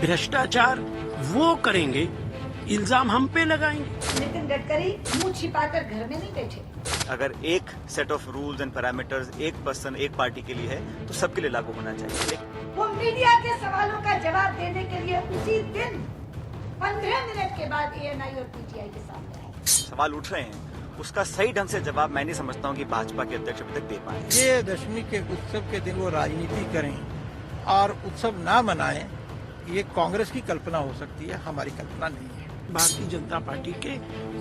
भ्रष्टाचार वो करेंगे, इल्जाम हम पे लगाएंगे। नितिन गडकरी मुंह छिपाकर घर में नहीं बैठे। अगर एक set of rules and parameters एक पर्सन एक पार्टी के लिए है तो सबके लिए लागू होना चाहिए। वो मीडिया के सवालों का जवाब देने के लिए उसी दिन 15 मिनट के बाद ANI और PTI के सामने आए। सवाल उठ रहे हैं, उसका सही ढंग से जवाब मैं नहीं समझता हूँ कि भाजपा के अध्यक्ष अभी तक दे पाए। ये दशमी के उत्सव के दिन वो राजनीति करें और उत्सव ना मनाएं, ये कांग्रेस की कल्पना हो सकती है, हमारी कल्पना नहीं है। भारतीय जनता पार्टी के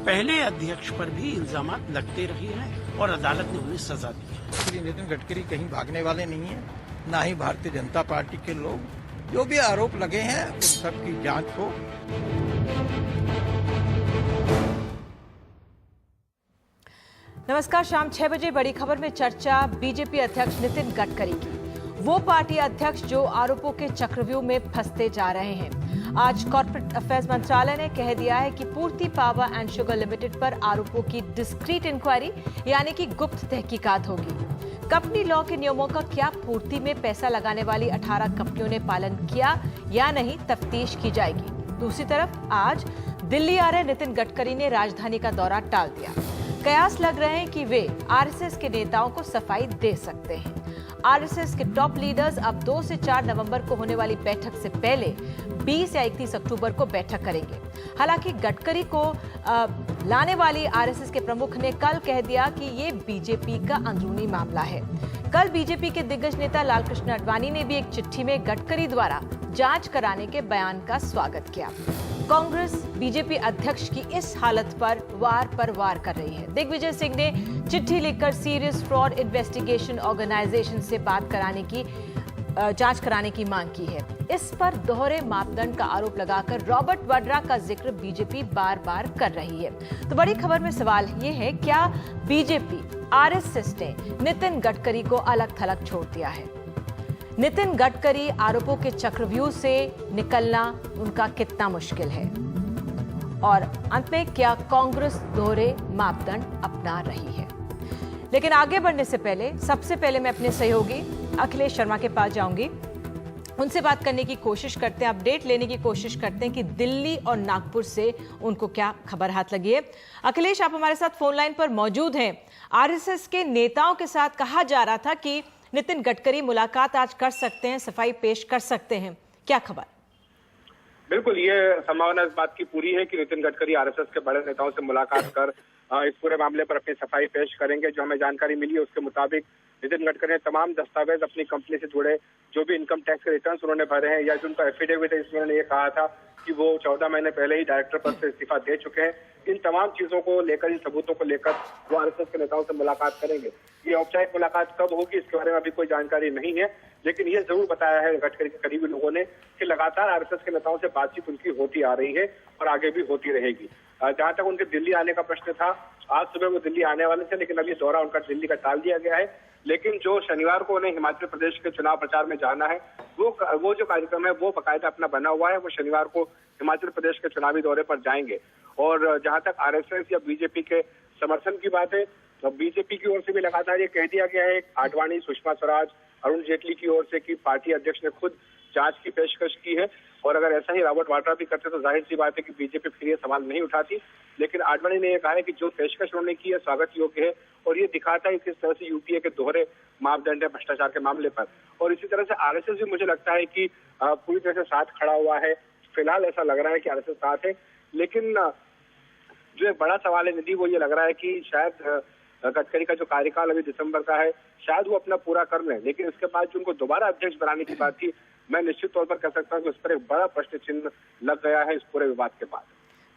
पहले अध्यक्ष पर भी इल्जाम लगते रहे हैं और अदालत ने उन्हें सजा दी है। श्री नितिन गडकरी कहीं भागने वाले नहीं है, ना ही भारतीय जनता पार्टी के लोग। जो भी आरोप लगे हैं उन सब की जांच हो। नमस्कार, शाम 6 बजे बड़ी खबर में चर्चा बीजेपी अध्यक्ष नितिन गडकरी की। वो पार्टी अध्यक्ष जो आरोपों के चक्रव्यूह में फंसते जा रहे हैं। आज कॉर्पोरेट अफेयर्स मंत्रालय ने कह दिया है कि पूर्ति पावर एंड शुगर लिमिटेड पर आरोपों की डिस्क्रीट इंक्वायरी यानी कि गुप्त तहकीकात होगी। कंपनी लॉ के नियमों का क्या पूर्ति में पैसा लगाने वाली 18 कंपनियों ने पालन किया या नहीं, तफ्तीश की जाएगी। दूसरी तरफ आज दिल्ली आ रहे नितिन गडकरी ने राजधानी का दौरा टाल दिया। कयास लग रहे हैं कि वे आरएसएस के नेताओं को सफाई दे सकते हैं। आरएसएस के टॉप लीडर्स अब 2 से 4 नवंबर को होने वाली बैठक से पहले 20 या 31 अक्टूबर को बैठक करेंगे। हालांकि गडकरी को लाने वाली आरएसएस के प्रमुख ने कल कह दिया कि ये बीजेपी का अंदरूनी मामला है। कल बीजेपी के दिग्गज नेता लालकृष्ण आडवाणी ने भी एक चिट्ठी में गडकरी द्वारा जांच कराने के बयान का स्वागत किया। कांग्रेस बीजेपी अध्यक्ष की इस हालत पर वार कर रही है। दिग्विजय सिंह ने चिट्ठी लिखकर सीरियस फ्रॉड इन्वेस्टिगेशन ऑर्गेनाइजेशन से जांच कराने की मांग की है। इस पर दोहरे मापदंड का आरोप लगाकर रॉबर्ट वाड्रा का जिक्र बीजेपी बार बार कर रही है। तो बड़ी खबर में सवाल ये है, क्या बीजेपी आरएसएस ने नितिन गडकरी को अलग थलग छोड़ दिया है? नितिन गडकरी आरोपों के चक्रव्यूह से निकलना उनका कितना मुश्किल है? और अंत में क्या कांग्रेस दोहरे मापदंड अपना रही है? लेकिन आगे बढ़ने से पहले सबसे पहले मैं अपने सहयोगी अखिलेश शर्मा के पास जाऊंगी। उनसे बात करने की कोशिश करते हैं, अपडेट लेने की कोशिश करते हैं कि दिल्ली और नागपुर से उनको क्या खबर हाथ लगी है। अखिलेश, आप हमारे साथ फोन लाइन पर मौजूद हैं। आरएसएस के नेताओं के साथ कहा जा रहा था कि नितिन गडकरी मुलाकात आज कर सकते हैं, सफाई पेश कर सकते हैं, क्या खबर? बिल्कुल, ये संभावना इस बात की पूरी है कि नितिन गडकरी आरएसएस के बड़े नेताओं से मुलाकात कर इस पूरे मामले पर अपनी सफाई पेश करेंगे। जो हमें जानकारी मिली है उसके मुताबिक नितिन गडकरी ने तमाम दस्तावेज अपनी कंपनी से जुड़े जो भी इनकम टैक्स के रिटर्न उन्होंने भरे हैं या जो उनका एफिडेविट है, इसमें उन्होंने ये कहा था कि वो 14 महीने पहले ही डायरेक्टर पद से इस्तीफा दे चुके हैं। इन तमाम चीजों को लेकर, इन सबूतों को लेकर वो आरएसएस के नेताओं से मुलाकात करेंगे। ये औपचारिक मुलाकात कब होगी इसके बारे में अभी कोई जानकारी नहीं है, लेकिन ये जरूर बताया है गडकरी के करीबी लोगों ने कि लगातार आरएसएस के नेताओं से बातचीत उनकी होती आ रही है और आगे भी होती रहेगी। जहां तक उनके दिल्ली आने का प्रश्न था, आज सुबह वो दिल्ली आने वाले थे, लेकिन अभी दौरा उनका दिल्ली का टाल दिया गया है। लेकिन जो शनिवार को उन्हें हिमाचल प्रदेश के चुनाव प्रचार में जाना है, वो जो कार्यक्रम है वो बाकायदा अपना बना हुआ है। वो शनिवार को हिमाचल प्रदेश के चुनावी दौरे पर जाएंगे। और जहां तक आरएसएस या बीजेपी के समर्थन की बात है, तो बीजेपी की ओर से भी लगातार ये कह दिया गया है, आडवाणी, सुषमा स्वराज, अरुण जेटली की ओर से कि पार्टी अध्यक्ष ने खुद जांच की पेशकश की है। और अगर ऐसा ही रॉबर्ट वाड्रा भी करते तो जाहिर सी बात है कि बीजेपी फिर ये सवाल नहीं उठाती। लेकिन आडवाणी ने यह कहा है कि जो पेशकश उन्होंने की है स्वागत योग्य है और ये दिखाता है किस तरह से यूपीए के दोहरे मापदंड है भ्रष्टाचार के मामले पर। और इसी तरह से आरएसएस भी मुझे लगता है कि पूरी तरह से साथ खड़ा हुआ है। फिलहाल ऐसा लग रहा है कि आरएसएस साथ है, लेकिन जो एक बड़ा सवाल है निधि, वो ये लग रहा है कि शायद गडकरी का जो कार्यकाल अभी दिसंबर का है, शायद वो अपना पूरा कर लें। लेकिन इसके बाद जो उनको दोबारा अध्यक्ष बनाने की बात थी, मैं निश्चित तौर पर कह सकता हूँ कि उस पर एक बड़ा प्रश्न चिन्ह लग गया है इस पूरे विवाद के बाद।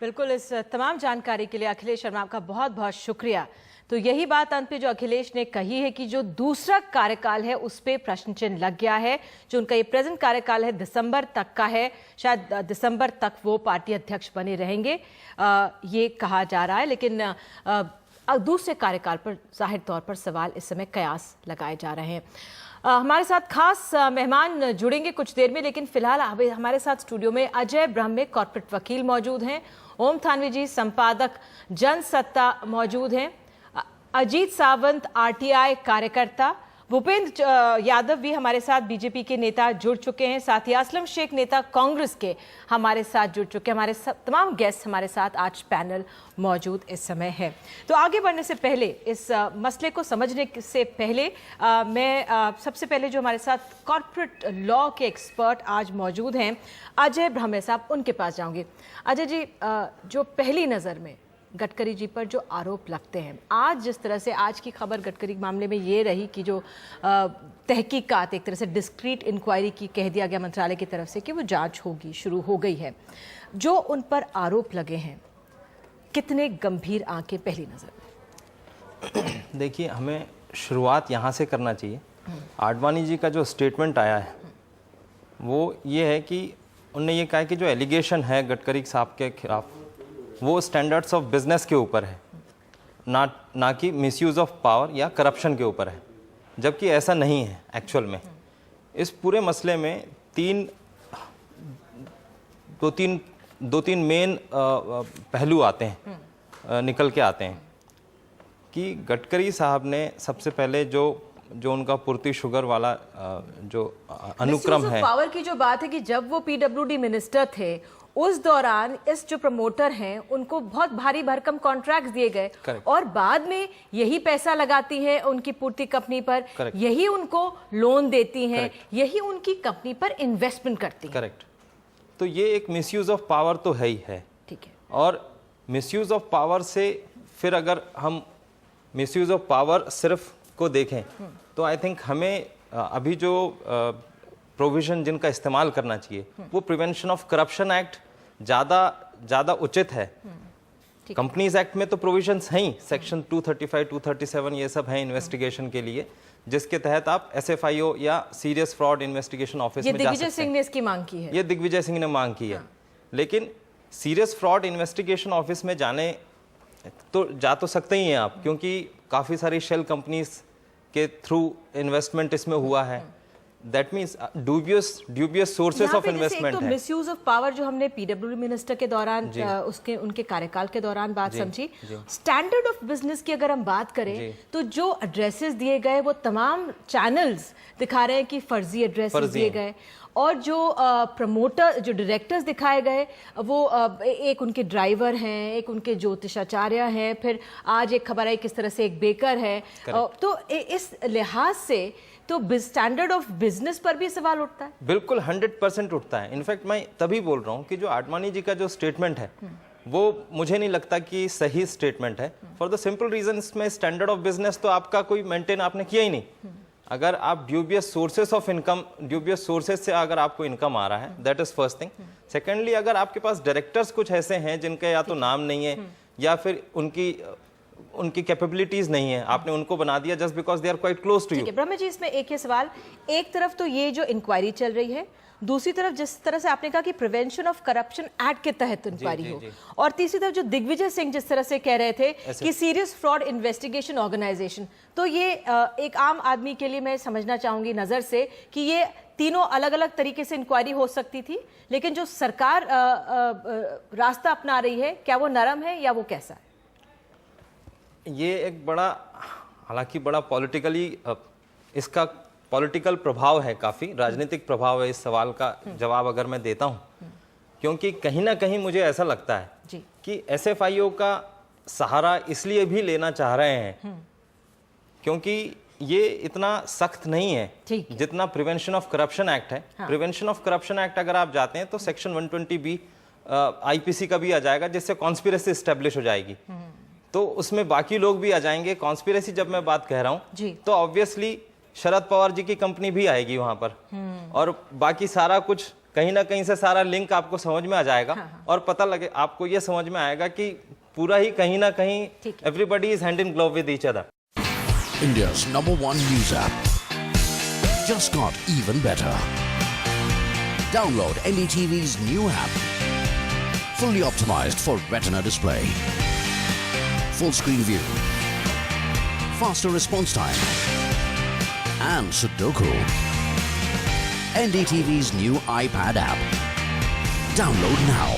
बिल्कुल, इस तमाम जानकारी के लिए अखिलेश शर्मा आपका बहुत बहुत शुक्रिया। तो यही बात अंत में जो अखिलेश ने कही है कि जो दूसरा कार्यकाल है उस पर प्रश्न चिन्ह लग गया है। जो उनका ये प्रेजेंट कार्यकाल है दिसंबर तक का है, शायद दिसंबर तक वो पार्टी अध्यक्ष बने रहेंगे, ये कहा जा रहा है। लेकिन दूसरे कार्यकाल पर जाहिर तौर पर सवाल इस समय कयास लगाए जा रहे हैं। हमारे साथ खास मेहमान जुड़ेंगे कुछ देर में, लेकिन फिलहाल हमारे साथ स्टूडियो में अजय ब्रह्मे कॉर्पोरेट वकील मौजूद हैं, ओम थानवी जी संपादक जनसत्ता मौजूद हैं, अजीत सावंत आरटीआई कार्यकर्ता भूपेंद्र यादव भी हमारे साथ बीजेपी के नेता जुड़ चुके हैं, साथ ही असलम शेख नेता कांग्रेस के हमारे साथ जुड़ चुके हैं। हमारे तमाम गेस्ट हमारे साथ आज पैनल मौजूद इस समय है। तो आगे बढ़ने से पहले, इस मसले को समझने से पहले मैं सबसे पहले जो हमारे साथ कॉर्पोरेट लॉ के एक्सपर्ट आज मौजूद हैं, अजय ब्रह्मे साहब, उनके पास जाऊंगी। अजय जी, जो पहली नज़र में गडकरी जी पर जो आरोप लगते हैं, आज जिस तरह से आज की खबर गडकरी मामले में ये रही कि जो तहकीकात, एक तरह से डिस्क्रीट इंक्वायरी की कह दिया गया मंत्रालय की तरफ से कि वो जांच होगी, शुरू हो गई है। जो उन पर आरोप लगे हैं कितने गंभीर आंके पहली नज़र में? देखिए, हमें शुरुआत यहाँ से करना चाहिए। आडवाणी जी का जो स्टेटमेंट आया है वो ये है कि उन्होंने ये कहा कि जो एलिगेशन है गडकरी साहब के खिलाफ वो स्टैंडर्ड्स ऑफ बिजनेस के ऊपर है, ना कि मिसयूज़ ऑफ पावर या करप्शन के ऊपर है, जबकि ऐसा नहीं है एक्चुअल में। इस पूरे मसले में दो तीन मेन पहलू आते हैं, निकल के आते हैं कि गडकरी साहब ने सबसे पहले जो उनका पूर्ति शुगर वाला जो अनुक्रम है, पावर की जो बात है कि जब वो पीडब्ल्यूडी मिनिस्टर थे उस दौरान इस जो प्रमोटर हैं उनको बहुत भारी भरकम कॉन्ट्रैक्ट्स दिए गए। Correct. और बाद में यही पैसा लगाती है उनकी पूर्ति कंपनी पर। Correct. यही उनको लोन देती हैं। यही उनकी कंपनी पर इन्वेस्टमेंट करती हैं। करेक्ट। तो ये एक मिसयूज ऑफ पावर तो है ही है। ठीक है। और मिसयूज ऑफ पावर से फिर अगर हम मिसयूज ऑफ पावर सिर्फ को देखें तो आई थिंक हमें अभी जो प्रोविजन जिनका इस्तेमाल करना चाहिए वो प्रिवेंशन ऑफ करप्शन एक्ट ज़्यादा उचित है। कंपनीज एक्ट में तो प्रोविजंस हैं ही, सेक्शन 235, 237 ये सब हैं इन्वेस्टिगेशन के लिए, जिसके तहत आप SFIO या सीरियस फ्रॉड इन्वेस्टिगेशन ऑफिस में जा सकते हैं। दिग्विजय सिंह ने इसकी मांग की है। ये दिग्विजय सिंह ने मांग की है। लेकिन सीरियस फ्रॉड इन्वेस्टिगेशन ऑफिस में जा तो सकते ही हैं आप, क्योंकि काफ़ी सारी शेल कंपनीज के थ्रू इन्वेस्टमेंट इसमें हुआ है। That means dubious sources of investment है। मिसयूज ऑफ पावर जो हमने पीडब्ल्यूडी मिनिस्टर के दौरान उनके कार्यकाल के दौरान बात समझी। स्टैंडर्ड ऑफ बिजनेस की अगर हम बात करें तो जो एड्रेसेस दिए गए वो तमाम चैनल्स दिखा रहे हैं कि फर्जी एड्रेसेस दिए गए, और जो प्रमोटर, जो डायरेक्टर्स दिखाए गए वो एक उनके ड्राइवर हैं, एक उनके ज्योतिषाचार्य हैं, फिर आज एक खबर आई किस तरह से एक बेकर है। तो इस लिहाज से तो स्टैंडर्ड ऑफ बिजनेस पर भी सवाल उठता है। बिल्कुल 100% उठता है। इनफैक्ट मैं तभी बोल रहा हूँ कि जो आडवाणी जी का जो स्टेटमेंट है वो मुझे नहीं लगता कि सही स्टेटमेंट है, फॉर द सिंपल रीजन इसमें स्टैंडर्ड ऑफ बिजनेस तो आपका कोई मेंटेन आपने किया ही नहीं। अगर आप dubious sources of income, dubious sources से अगर आपको इनकम आ रहा है, that is first thing. Secondly, अगर आपके पास डायरेक्टर्स कुछ ऐसे हैं जिनके या तो नाम नहीं है या फिर उनकी कैपेबिलिटीज नहीं है, आपने उनको बना दिया just because they are quite close to you. Brahm ji, इसमें एक ही सवाल, एक तरफ तो ये जो इंक्वायरी चल रही है, दूसरी तरफ जिस तरह से आपने कहा कि प्रिवेंशन ऑफ करप्शन एक्ट के तहत इंक्वायरी हो, और तीसरी तरफ जो दिग्विजय सिंह जिस तरह से कह रहे थे कि सीरियस फ्रॉड इन्वेस्टिगेशन ऑर्गेनाइजेशन, तो ये एक आम आदमी के लिए मैं समझना चाहूंगी नजर से कि ये तीनों अलग अलग तरीके से इंक्वायरी हो सकती थी, लेकिन जो सरकार रास्ता अपना रही है, क्या वो नरम है या वो कैसा है? ये एक बड़ा, हालांकि बड़ा पॉलिटिकली इसका पॉलिटिकल प्रभाव है, काफ़ी राजनीतिक प्रभाव है इस सवाल का जवाब अगर मैं देता हूं, क्योंकि कहीं ना कहीं मुझे ऐसा लगता है कि SFIO का सहारा इसलिए भी लेना चाह रहे हैं क्योंकि ये इतना सख्त नहीं है जितना प्रिवेंशन ऑफ करप्शन एक्ट है। प्रिवेंशन ऑफ करप्शन एक्ट अगर आप जाते हैं तो सेक्शन 120B IPC का भी आ जाएगा, जिससे कॉन्स्पिरेसी एस्टेब्लिश हो जाएगी, तो उसमें बाकी लोग भी आ जाएंगे। कॉन्स्पिरेसी जब मैं बात कह रहा हूं तो ऑब्वियसली शरद पवार जी की कंपनी भी आएगी वहां पर, और बाकी सारा कुछ कहीं ना कहीं से सारा लिंक आपको समझ में आ जाएगा। और पता लगे, आपको ये समझ में आएगा कि पूरा ही कहीं ना कहीं everybody is hand in glove with each other. India's #1 news app just got even better. Download NDTV's new app, fully optimized for retina display, full screen view, faster response time, and Sudoku. NDTV's new iPad app. Download now.